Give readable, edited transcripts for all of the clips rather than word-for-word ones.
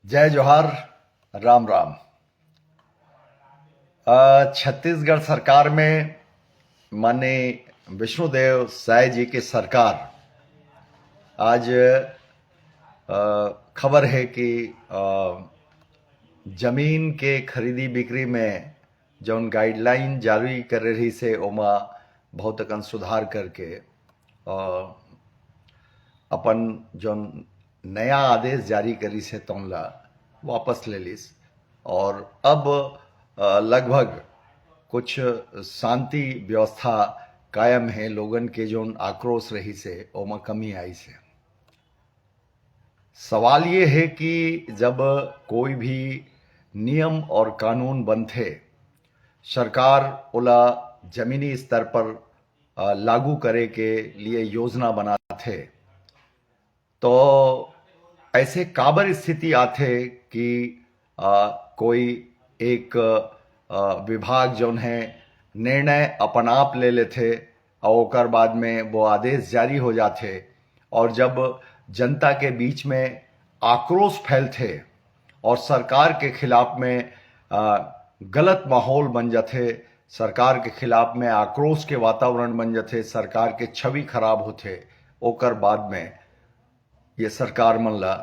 जय जोहार। राम राम। छत्तीसगढ़ सरकार में माननीय विष्णुदेव साय जी की सरकार आज खबर है कि जमीन के खरीदी बिक्री में जौन गाइडलाइन जारी कर रही से ओमा बहुत अकन सुधार करके अपन जौन नया आदेश जारी करी से तौनला वापस ले लिस और अब लगभग कुछ शांति व्यवस्था कायम है। लोगन के जौन आक्रोश रही से ओमा कमी आई से सवाल ये है कि जब कोई भी नियम और कानून बनते सरकार ओला जमीनी स्तर पर लागू करे के लिए योजना बनाते तो ऐसे काबर स्थिति आते कि कोई एक विभाग जौन है निर्णय अपन आप ले लेते और ओकर बाद में वो आदेश जारी हो जाते और जब जनता के बीच में आक्रोश फैलते और सरकार के खिलाफ में गलत माहौल बन जाते, सरकार के खिलाफ में आक्रोश के वातावरण बन जाते, सरकार के छवि खराब होते, ओकर बाद में ये सरकार मन ला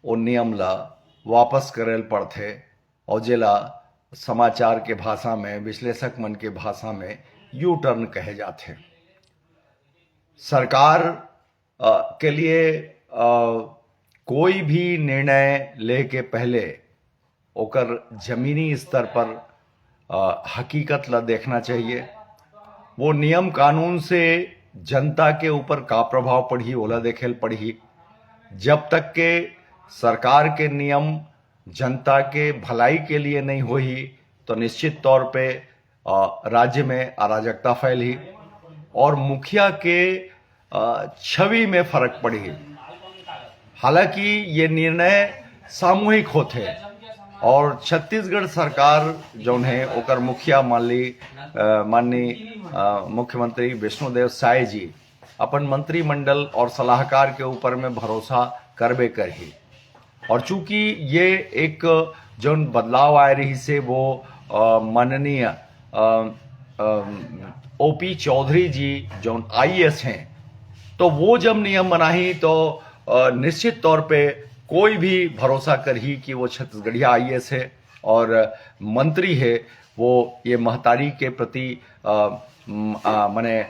ओ नियम ला वापस करेल पड़ते और जेला समाचार के भाषा में विश्लेषक मन के भाषा में यू टर्न कहे जाते। सरकार के लिए कोई भी निर्णय ले के पहले ओकर जमीनी स्तर पर हकीकत ला देखना चाहिए। वो नियम कानून से जनता के ऊपर का प्रभाव पड़ी ओला देखेल पड़ी। जब तक के सरकार के नियम जनता के भलाई के लिए नहीं हुई तो निश्चित तौर पे राज्य में अराजकता फैली और मुखिया के छवि में फर्क पड़ी। हालांकि ये निर्णय सामूहिक होते और छत्तीसगढ़ सरकार जौन है ओकर मुखिया माननीय मुख्यमंत्री विष्णुदेव साय जी अपन मंत्रिमंडल और सलाहकार के ऊपर में भरोसा करबे करही और चूंकि ये एक जौन बदलाव आ रही से वो माननीय ओपी चौधरी जी जौन आईएएस हैं तो वो जब नियम बनाही तो निश्चित तौर पे कोई भी भरोसा करही कि वो छत्तीसगढ़िया आईएएस है और मंत्री है, वो ये महतारी के प्रति माने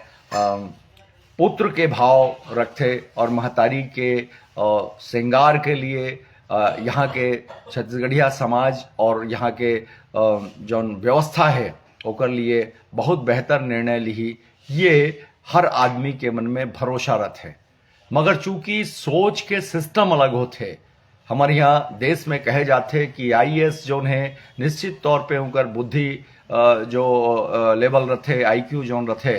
पुत्र के भाव रखते और महतारी के श्रृंगार के लिए यहाँ के छत्तीसगढ़िया समाज और यहाँ के जौन व्यवस्था है ओकर लिए बहुत बेहतर निर्णय ली। ये हर आदमी के मन में भरोसा रखे मगर चूंकि सोच के सिस्टम अलग होते। हमारे यहाँ देश में कहे जाते कि आईएएस जोन है निश्चित तौर पे उनकर बुद्धि जो लेवल रथे आईक्यू जोन रथे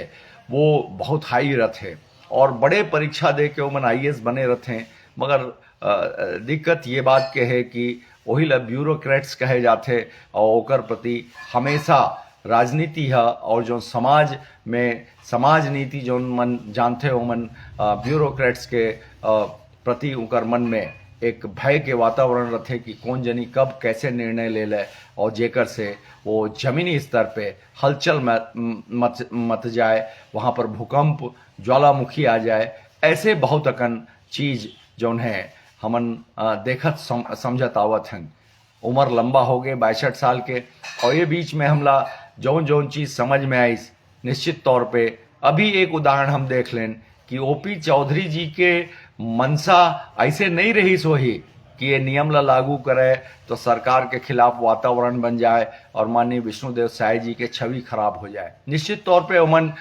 वो बहुत हाई रथे और बड़े परीक्षा दे के उमन आईएएस बने रथे। मगर दिक्कत ये बात के है कि वही ला ब्यूरोक्रेट्स कहे जाते और ओकर प्रति हमेशा राजनीति है और जो समाज में समाज नीति जो मन जानते हो मन ब्यूरोक्रेट्स के प्रति उनकर मन में एक भय के वातावरण रहे कि कौन जनी कब कैसे निर्णय ले ले और जेकर से वो जमीनी स्तर पे हलचल मत जाए, वहाँ पर भूकंप ज्वालामुखी आ जाए। ऐसे बहुत अकन चीज जौन है हमन देखत समझत आवत हैं। उम्र लंबा हो गए 62 साल के और ये बीच में हमला जौन जौन चीज समझ में आई निश्चित तौर पे अभी एक उदाहरण हम देख लें कि ओपी चौधरी जी के मनसा ऐसे नहीं रही सोही कि ये नियम ला लागू करे तो सरकार के खिलाफ वातावरण बन जाए और माननीय विष्णुदेव साय जी के छवि खराब हो जाए। निश्चित तौर पे उमन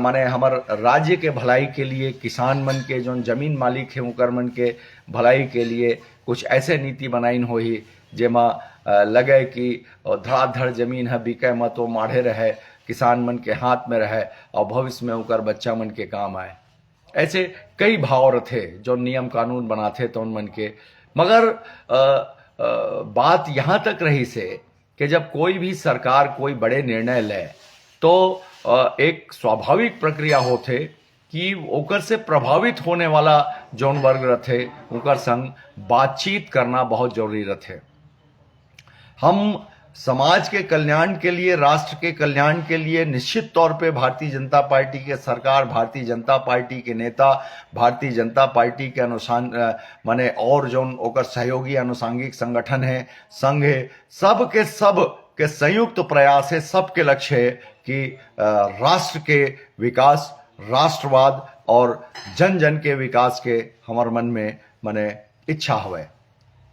माने हमार राज्य के भलाई के लिए किसान मन के जो जमीन मालिक है उनकर मन के भलाई के लिए कुछ ऐसे नीति बनाइन होही जेमा लगे कि धड़ाधड़ जमीन है बिके मत वो माढ़े रहे, किसान मन के हाथ में रहे और भविष्य में उनकर बच्चा मन के काम आए। ऐसे कई भाव रथे जो नियम कानून बनाते तो उन मन के। मगर बात यहाँ तक रही से कि जब कोई भी सरकार कोई बड़े निर्णय ले तो एक स्वाभाविक प्रक्रिया होते कि ओकर से प्रभावित होने वाला जौन वर्ग रथे ओकर संग बातचीत करना बहुत जरूरी रथे। हम समाज के कल्याण के लिए, राष्ट्र के कल्याण के लिए निश्चित तौर पे भारतीय जनता पार्टी के सरकार, भारतीय जनता पार्टी के नेता, भारतीय जनता पार्टी के माने और जौन ओकर सहयोगी अनुसांगिक संगठन है, संघ है, सब के संयुक्त प्रयास है, सबके लक्ष्य है कि राष्ट्र के विकास, राष्ट्रवाद और जन जन के विकास के हमार मन में माने इच्छा हुए।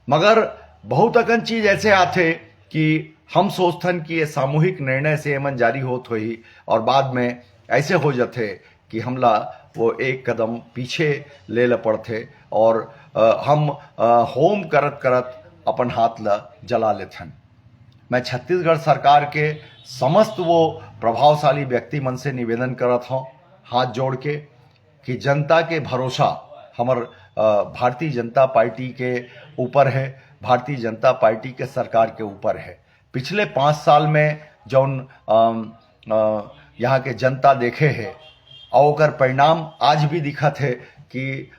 मगर बहुत अकन चीज ऐसे आते कि हम सोचथन कि ये सामूहिक निर्णय से मन जारी होत होई और बाद में ऐसे हो जाते कि हमला वो एक कदम पीछे ले ल पड़ते और हम होम करत करत अपन हाथ ला जला लेथन। मैं छत्तीसगढ़ सरकार के समस्त वो प्रभावशाली व्यक्ति मन से निवेदन करत हूँ हाथ जोड़ के कि जनता के भरोसा हमर भारतीय जनता पार्टी के ऊपर है, भारतीय जनता पार्टी के सरकार के ऊपर है। पिछले 5 साल में जौन यहाँ के जनता देखे है और ओकर परिणाम आज भी दिखत है कि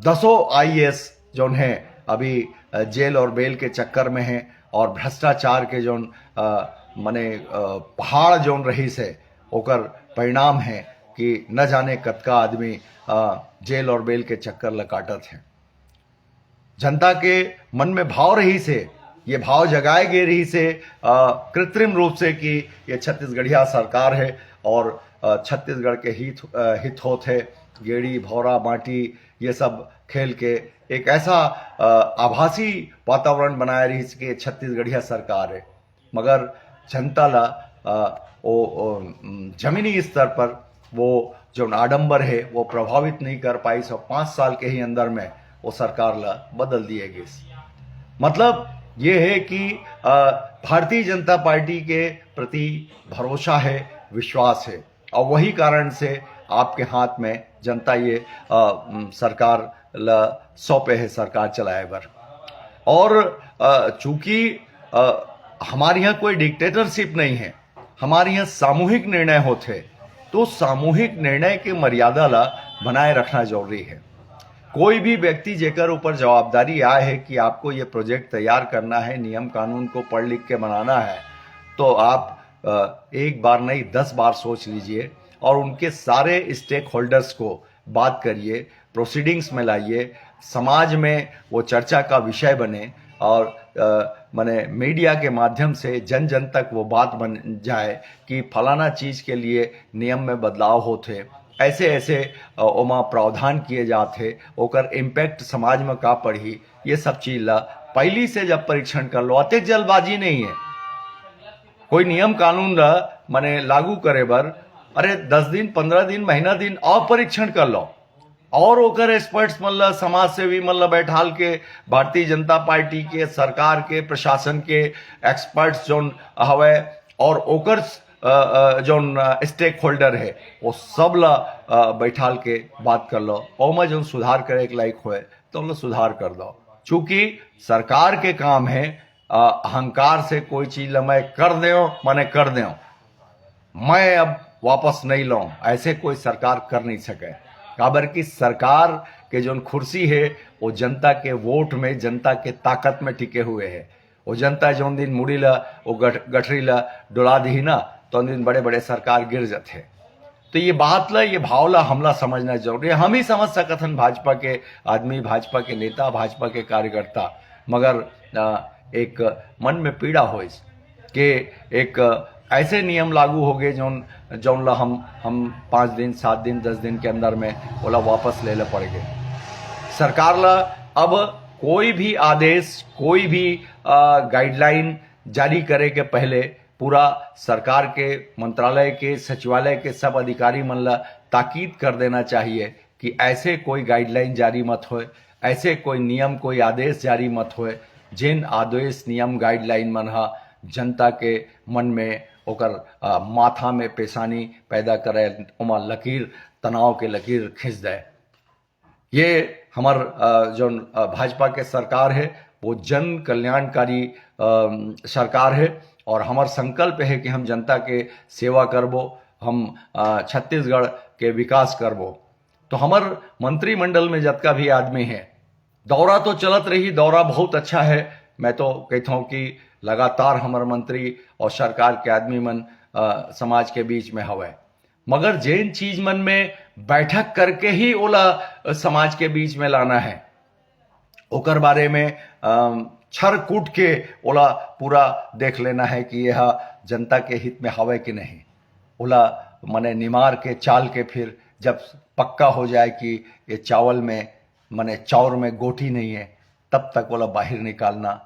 दसों IAS जौन है अभी जेल और बेल के चक्कर में है और भ्रष्टाचार के जौन माने पहाड़ जौन रही से ओकर परिणाम है कि न जाने कतका आदमी जेल और बेल के चक्कर ल काटत है। जनता के मन में भाव रही से, ये भाव जगाए गए रही से कृत्रिम रूप से कि ये छत्तीसगढ़िया सरकार है और छत्तीसगढ़ के हित होत है, गेड़ी भौरा माटी ये सब खेल के एक ऐसा आभासी वातावरण बनाया रही कि छत्तीसगढ़िया सरकार है। मगर जनता ला जमीनी स्तर पर वो जो आडंबर है वो प्रभावित नहीं कर पाई। 5 साल के ही अंदर में वो सरकार ला बदल दिए गए। मतलब ये है कि भारतीय जनता पार्टी के प्रति भरोसा है, विश्वास है और वही कारण से आपके हाथ में जनता ये सरकार ला सौंपे है, सरकार चलाए बर। और चूंकि हमारे यहाँ कोई डिक्टेटरशिप नहीं है, हमारे यहाँ सामूहिक निर्णय होते, तो सामूहिक निर्णय के मर्यादा ला बनाए रखना जरूरी है। कोई भी व्यक्ति जेकर ऊपर जवाबदारी आए है कि आपको ये प्रोजेक्ट तैयार करना है, नियम कानून को पढ़ लिख के बनाना है, तो आप एक बार नहीं 10 बार सोच लीजिए और उनके सारे स्टेक होल्डर्स को बात करिए, प्रोसीडिंग्स में लाइए, समाज में वो चर्चा का विषय बने और माने मीडिया के माध्यम से जन जन तक वो बात बन जाए कि फलाना चीज के लिए नियम में बदलाव होते, ऐसे ऐसे ओमा प्रावधान किए जाते, ओकर इम्पैक्ट समाज में का पड़ी, ये सब चीज ला पहली से जब परीक्षण कर लो। अतिक जल्दबाजी नहीं है कोई नियम कानून ला माने लागू करे बर, अरे 10 दिन 15 दिन महीना दिन और परीक्षण कर लो और ओकर एक्सपर्ट्स मतलब समाज सेवी मतलब बैठाल के भारतीय जनता पार्टी के, सरकार के, प्रशासन के एक्सपर्ट्स जोन हवे और ओकर जोन स्टेक होल्डर है वो सब ला बैठाल के बात कर लो और में जो सुधार करे के लायक होए तो हम लोग सुधार कर दो। चूंकि सरकार के काम है अहंकार से कोई चीज ला मैं कर दो माने कर दो, मैं अब वापस नहीं लाऊं, ऐसे कोई सरकार कर नहीं सके। काबर की सरकार के जो कुर्सी है वो जनता के वोट में, जनता के ताकत में टिके हुए है। वो जनता जो दिन मुड़ी ला वो गठरी ला डुला दी ना तो दिन बड़े बड़े सरकार गिर जाते। तो ये बात ला, ये भाव ला हमला समझना जरूरी है। हम ही समझ सकथन भाजपा के आदमी, भाजपा के नेता, भाजपा के कार्यकर्ता, मगर एक मन में पीड़ा हो कि एक ऐसे नियम लागू हो गए जौन ला हम 5 दिन 7 दिन 10 दिन के अंदर में ओला वापस ले पड़ गए। सरकार ला अब कोई भी आदेश, कोई भी गाइडलाइन जारी करे के पहले पूरा सरकार के मंत्रालय के, सचिवालय के सब अधिकारी मन ला ताकीद कर देना चाहिए कि ऐसे कोई गाइडलाइन जारी मत होए, ऐसे कोई नियम, कोई आदेश जारी मत होए जिन आदेश, नियम, गाइडलाइन मन हा जनता के मन में ओकर माथा में पेशानी पैदा करे, ओमा लकीर, तनाव के लकीर खींच दे। ये हमार जो भाजपा के सरकार है वो जन कल्याणकारी सरकार है और हमार संकल्प है कि हम जनता के सेवा करबो, हम छत्तीसगढ़ के विकास करबो। तो हमर मंत्रिमंडल में जतका भी आदमी है, दौरा तो चलत रही, दौरा बहुत अच्छा है। मैं तो कहता हूँ कि लगातार हमार मंत्री और सरकार के आदमी मन समाज के बीच में हवे, मगर जैन चीज मन में बैठक करके ही ओला समाज के बीच में लाना है, ओकर बारे में छर कूट के ओला पूरा देख लेना है कि यह जनता के हित में हवे कि नहीं। ओला मने निमार के चाल के फिर जब पक्का हो जाए कि ये चावल में मने चाउर में गोटी नहीं है, तब तक ओला बाहर निकालना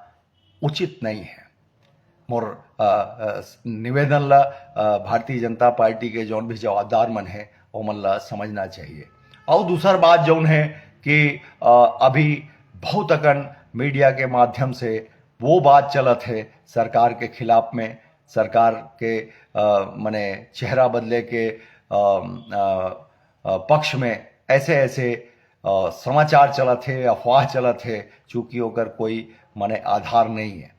उचित नहीं है। मोर निवेदन ला भारतीय जनता पार्टी के जौन भी जवाबदार मन है वो मन ला समझना चाहिए। और दूसर बात जौन है कि अभी बहुत अकन मीडिया के माध्यम से वो बात चलत है सरकार के खिलाफ में, सरकार के मने चेहरा बदले के पक्ष में ऐसे ऐसे समाचार चलत है, अफवाह चलत है, चूंकि ओकर कोई मने आधार नहीं है।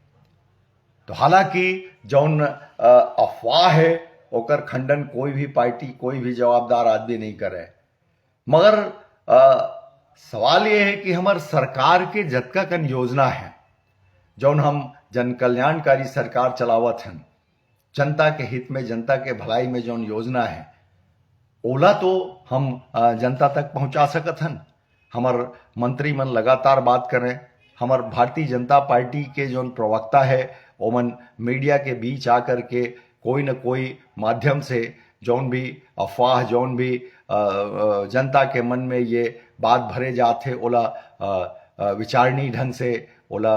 तो हालांकि जौन अफवाह है ओकर खंडन कोई भी पार्टी, कोई भी जवाबदार आदमी नहीं करे, मगर सवाल ये है कि हमार सरकार के जतका कन योजना है, जौन हम जन कल्याणकारी सरकार चलावत हैं, जनता के हित में, जनता के भलाई में जौन योजना है, ओला तो हम जनता तक पहुंचा सकत हन। हमार मंत्री मन लगातार बात करें, हमार भारतीय जनता पार्टी के जौन प्रवक्ता है ओमन मीडिया के बीच आकर के कोई न कोई माध्यम से जौन भी अफवाह, जौन भी जनता के मन में ये बात भरे जाते ओला विचारणी ढंग से ओला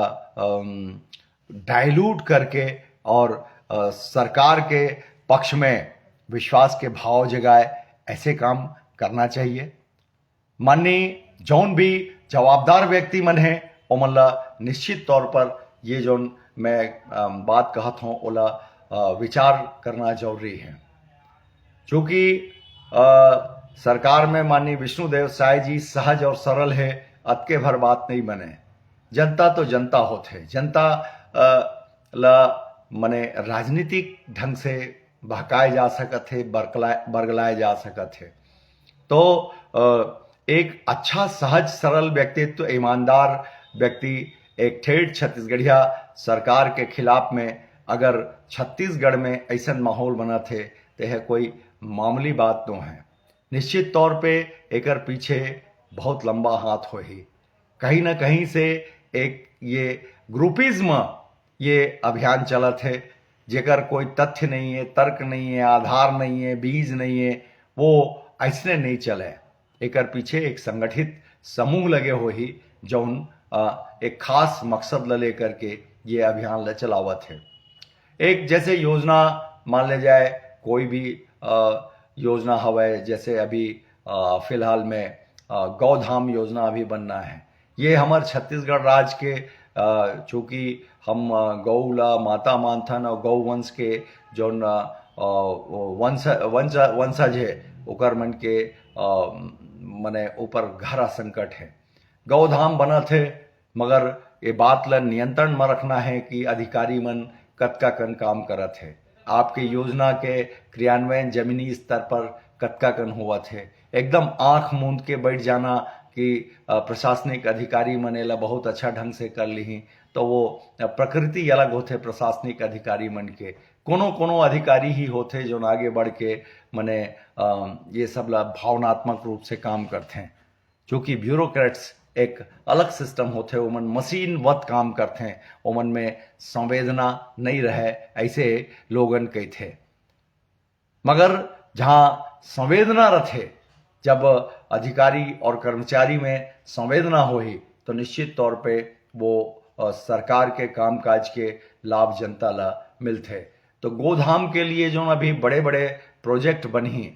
डाइल्यूट करके और सरकार के पक्ष में विश्वास के भाव जगाए, ऐसे काम करना चाहिए। माननीय जौन भी जवाबदार व्यक्ति मन है ओमन ला निश्चित तौर पर ये जौन मैं बात कहत हूँ ओला विचार करना जरूरी है। क्योंकि सरकार में माननीय विष्णुदेव साय जी सहज और सरल है, अतके भर बात नहीं बने। जनता तो जनता होते, जनता ला मने राजनीतिक ढंग से बहकाए जा सकत है, बरगलाए जा सकत है। तो एक अच्छा सहज सरल व्यक्तित्व, ईमानदार व्यक्ति एक ठेठ छत्तीसगढ़िया सरकार के खिलाफ में अगर छत्तीसगढ़ में ऐसा माहौल बना थे तो यह कोई मामूली बात तो है। निश्चित तौर पे एकर पीछे बहुत लंबा हाथ हो ही, कहीं ना कहीं से एक ये ग्रुपिज्म ये अभियान चलत है, जेकर कोई तथ्य नहीं है, तर्क नहीं है, आधार नहीं है, बीज नहीं है, वो ऐसने नहीं चले। एकर पीछे एक संगठित समूह लगे हो ही जौन एक खास मकसद ल लेकर के ये अभियान ल चलावत है। एक जैसे योजना मान ले जाए, कोई भी योजना हवे, जैसे अभी फिलहाल में गौधाम योजना अभी बनना है। ये हमारे छत्तीसगढ़ राज्य के चूँकि हम गौला माता मानथन और गौ वंश के जौन वंशज है ओकर मन के मने ऊपर गहरा संकट है। गौधाम बना थे, मगर ये बात ला नियंत्रण में रखना है कि अधिकारी मन कतका कन काम करत है। आपके योजना के क्रियान्वयन जमीनी स्तर पर कतका कन हुआ थे। एकदम आंख मूंद के बैठ जाना कि प्रशासनिक अधिकारी मन एला बहुत अच्छा ढंग से कर ली, तो वो प्रकृति अलग होते प्रशासनिक अधिकारी मन के। कोनो कोनो अधिकारी ही होते जो आगे बढ़ के मने ये सब ला भावनात्मक रूप से काम करते हैं। क्योंकि ब्यूरोक्रेट्स एक अलग सिस्टम होते, ओमन मशीन वत काम करते हैं, ओमन में संवेदना नहीं रहे, ऐसे लोगन कही थे। मगर जहाँ संवेदना रथे, जब अधिकारी और कर्मचारी में संवेदना हो ही, तो निश्चित तौर पे वो सरकार के कामकाज के लाभ जनता ला मिलते। तो गोधाम के लिए जो अभी बड़े बड़े प्रोजेक्ट बनी,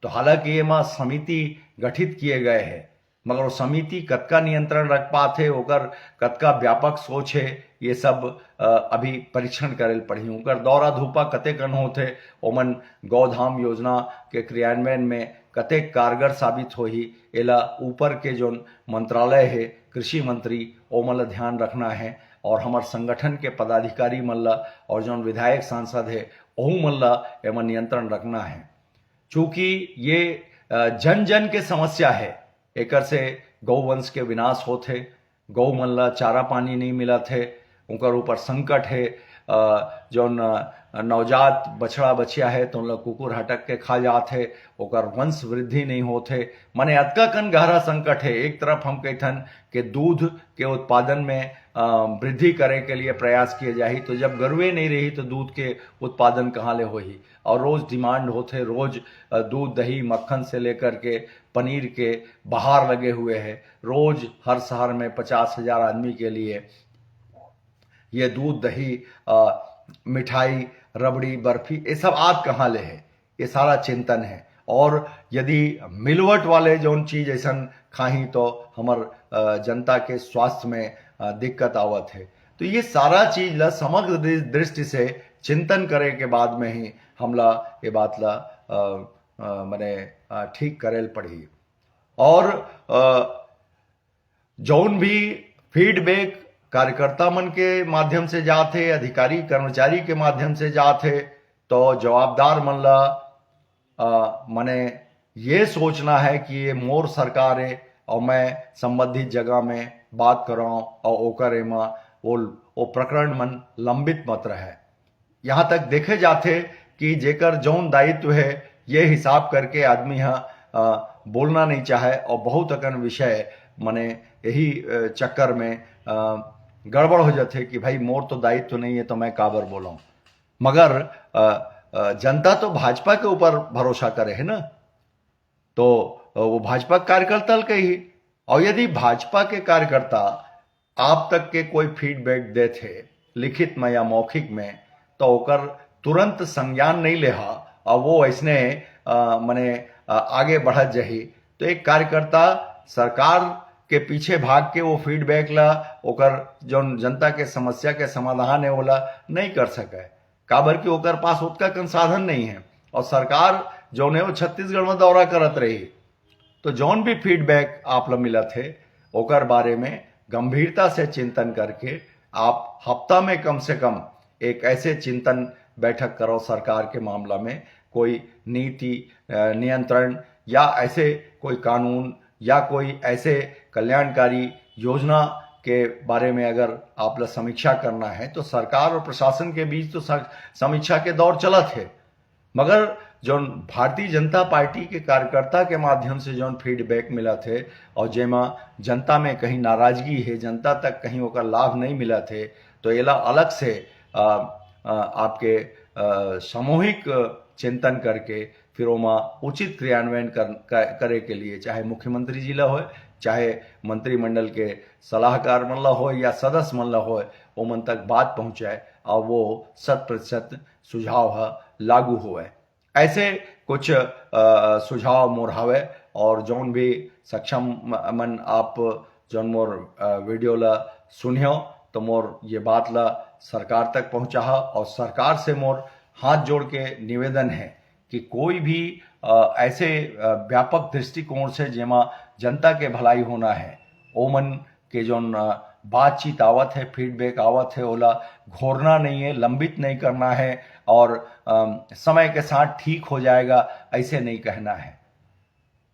तो हालांकि ये मां समिति गठित किए गए हैं, मगर वो समिति कतका नियंत्रण रख पाते, ओकर कतका व्यापक सोच है, ये सब अभी परीक्षण करे पड़ी। ओकर दौरा धूपा कते कन होते, ओमन गौधाम योजना के क्रियान्वयन में कते कारगर साबित हो ही, एला ऊपर के जो मंत्रालय है, कृषि मंत्री, ओमन ला ध्यान रखना है। और हमार संगठन के पदाधिकारी मन ला और जो विधायक सांसद है ओहू मन ला एमन नियंत्रण रखना है। चूंकि ये जन जन के समस्या है, एकर से गौवंश के विनाश होते, गौ मन ला चारा पानी नहीं मिला थे, उनकर ऊपर संकट है, जौन नवजात बछड़ा बछिया है तो उन लोग कुकुर हटक के खा जाते, ओकर वंश वृद्धि नहीं होते, माने अतका कन गहरा संकट है। एक तरफ हम कहथन कि दूध के उत्पादन में वृद्धि करे के लिए प्रयास किए जाही, तो जब गरुए नहीं रही तो दूध के उत्पादन कहाँ ले होही, और रोज डिमांड होते, रोज दूध दही मक्खन से लेकर के पनीर के बाहर लगे हुए हैं, रोज हर शहर में 50,000 आदमी के लिए ये दूध दही मिठाई रबड़ी बर्फी ये सब आज कहाँ ले है, ये सारा चिंतन है। और यदि मिलवट वाले जौन चीज ऐसा खाही तो हमर जनता के स्वास्थ्य में दिक्कत आवत है। तो ये सारा चीज ला समग्र दृष्टि से चिंतन करे के बाद में ही हमला ये बात ला मने ठीक करेल पड़ी। और जौन भी फीडबैक कार्यकर्ता मन के माध्यम से जाते, अधिकारी कर्मचारी के माध्यम से जाते, तो जवाबदार मन ला मने ये सोचना है कि ये मोर सरकार है और मैं संबंधित जगह में बात कर रहा हूँ और ओकर एमा वो प्रकरण मन लंबित मत रहे। यहाँ तक देखे जाते कि जेकर जौन दायित्व है ये हिसाब करके आदमी यहाँ बोलना नहीं चाहे, और बहुत अकन विषय मने यही चक्कर में गड़बड़ हो जाते कि भाई मोर तो दायित्व नहीं है तो मैं काबर बोला। मगर जनता तो भाजपा के ऊपर भरोसा करे है ना, तो वो भाजपा कार्यकर्ता के ही, और यदि भाजपा के कार्यकर्ता आप तक के कोई फीडबैक दे थे लिखित में या मौखिक में, तो ओकर तुरंत संज्ञान नहीं लेहा और वो ऐसने मने आगे बढ़त जही, तो एक कार्यकर्ता सरकार के पीछे भाग के वो फीडबैक ला ओकर जौन जनता के समस्या के समाधान है ओला नहीं कर सके, काबर कि ओकर पास उतना संसाधन नहीं है। और सरकार जौन है वो छत्तीसगढ़ में दौरा करत रही, तो जौन भी फीडबैक आप ला मिला थे ओकर बारे में गंभीरता से चिंतन करके आप हफ्ता में कम से कम एक ऐसे चिंतन बैठक करो सरकार के मामला में, कोई नीति नियंत्रण या ऐसे कोई कानून या कोई ऐसे कल्याणकारी योजना के बारे में अगर आप लोग समीक्षा करना है, तो सरकार और प्रशासन के बीच तो समीक्षा के दौर चलत है। मगर जौन भारतीय जनता पार्टी के कार्यकर्ता के माध्यम से जौन फीडबैक मिला थे और जेमा जनता में कहीं नाराजगी है, जनता तक कहीं ओकर लाभ नहीं मिला थे, तो एला अलग से आपके सामूहिक चिंतन करके फिर ओमा उचित क्रियान्वयन करे के लिए चाहे मुख्यमंत्री जी ला हो, चाहे मंत्रिमंडल के सलाहकार मन ला हो या सदस्य मन ला हो, वो मन तक बात पहुंचाए और वो 100% सुझाव लागू हुए। ऐसे कुछ सुझाव मोर हवे, और जौन भी सक्षम मन आप जौन मोर वीडियो ला सुनियो तो मोर ये बात ला सरकार तक पहुंचा, और सरकार से मोर हाथ जोड़ के निवेदन है कि कोई भी ऐसे व्यापक दृष्टिकोण से जेमा जनता के भलाई होना है, ओमन के जौन बातचीत आवत है, फीडबैक आवत है, ओला घोरना नहीं है, लंबित नहीं करना है और समय के साथ ठीक हो जाएगा ऐसे नहीं कहना है।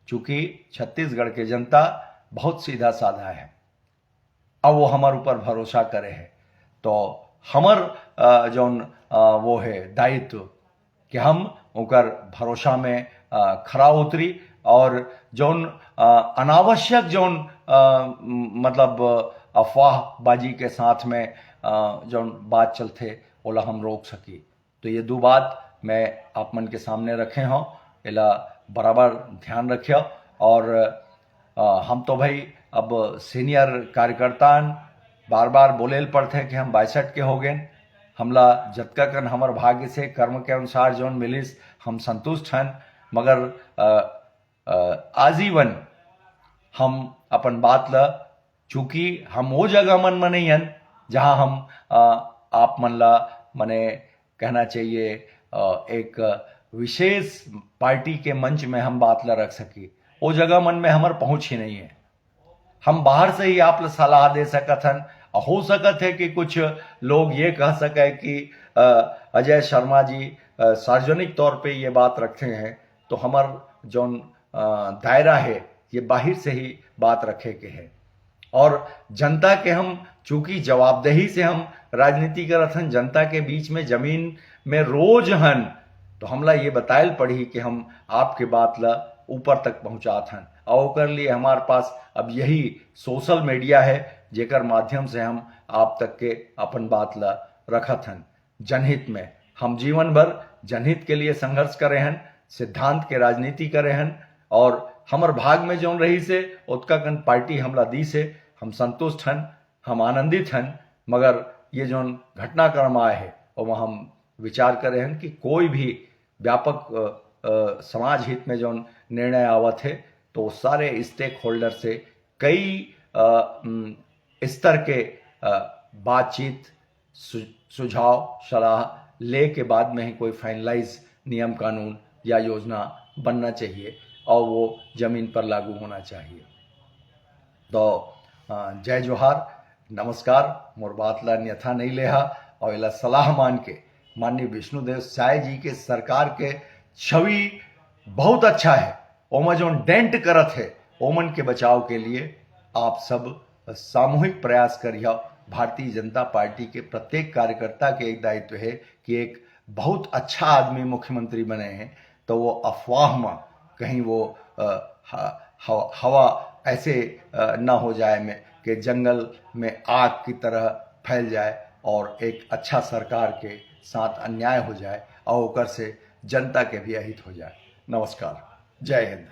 चूंकि छत्तीसगढ़ के जनता बहुत सीधा साधा है, अब वो हमारे ऊपर भरोसा करे है, तो हमर जौन वो है दायित्व कि हम ओकर भरोसा में खरा उतरी, और जौन अनावश्यक जौन मतलब अफवाहबाजी के साथ में जौन बात चलते ओला हम रोक सकी। तो ये दो बात मैं आप मन के सामने रखे हों, एला बराबर ध्यान रखियो। और हम तो भाई अब सीनियर कार्यकर्ता बार बार बोलेल पड़ते कि हम 62 के हो गए, हमला जतका कन हमर भाग्य से कर्म के अनुसार जौन मिलिस हम संतुष्ट हैं, मगर आजीवन हम अपन बात ला, चूंकि हम वो जगह मन में नहीं हन जहां हम आप मन ला मने कहना चाहिए एक विशेष पार्टी के मंच में हम बात ला रख सकी, वो जगह मन में हमार पहुंच ही नहीं है। हम बाहर से ही आप सलाह दे सकत हन, हो सकत है कि कुछ लोग ये कह सके कि अजय शर्मा जी सार्वजनिक तौर पे ये बात रखते हैं तो हमार जौन दायरा है ये बाहर से ही बात रखे के है। और जनता के हम चूंकि जवाबदेही से हम राजनीति करत हन, जनता के बीच में जमीन में रोज हन, तो हमला ये बतायल पड़ी कि हम आपके बात ला ऊपर तक पहुंचात हन। और ओकर लिए हमारे पास अब यही सोशल मीडिया है जेकर माध्यम से हम आप तक के अपन बात ला रखत हन। जनहित में हम जीवन भर जनहित के लिए संघर्ष करे हन, सिद्धांत के राजनीति करे हन, और हमर भाग में जौन रही से उतका कन पार्टी हमला दी से हम संतुष्ट हन, हम आनंदित हन। मगर ये जौन घटनाक्रम आए है और हम विचार करे हन कि कोई भी व्यापक समाज हित में जौन निर्णय आवत है तो सारे स्टेक होल्डर से कई स्तर के बातचीत, सुझाव, सलाह ले के बाद में ही कोई फाइनलाइज नियम कानून या योजना बनना चाहिए और वो जमीन पर लागू होना चाहिए। तो जय जोहार, नमस्कार। मोर बात ला अन्यथा नहीं लेहा और इला सलाह मान के माननीय विष्णुदेव साय जी के सरकार के छवि बहुत अच्छा है, ओमा जो डेंट करत है ओमन के बचाव के लिए आप सब सामूहिक प्रयास करिए। भारतीय जनता पार्टी के प्रत्येक कार्यकर्ता के एक दायित्व है कि एक बहुत अच्छा आदमी मुख्यमंत्री बने हैं तो वो अफवाह में कहीं वो हवा ऐसे ना हो जाए में कि जंगल में आग की तरह फैल जाए और एक अच्छा सरकार के साथ अन्याय हो जाए और ओकर से जनता के भी अहित हो जाए। नमस्कार, जय हिंद।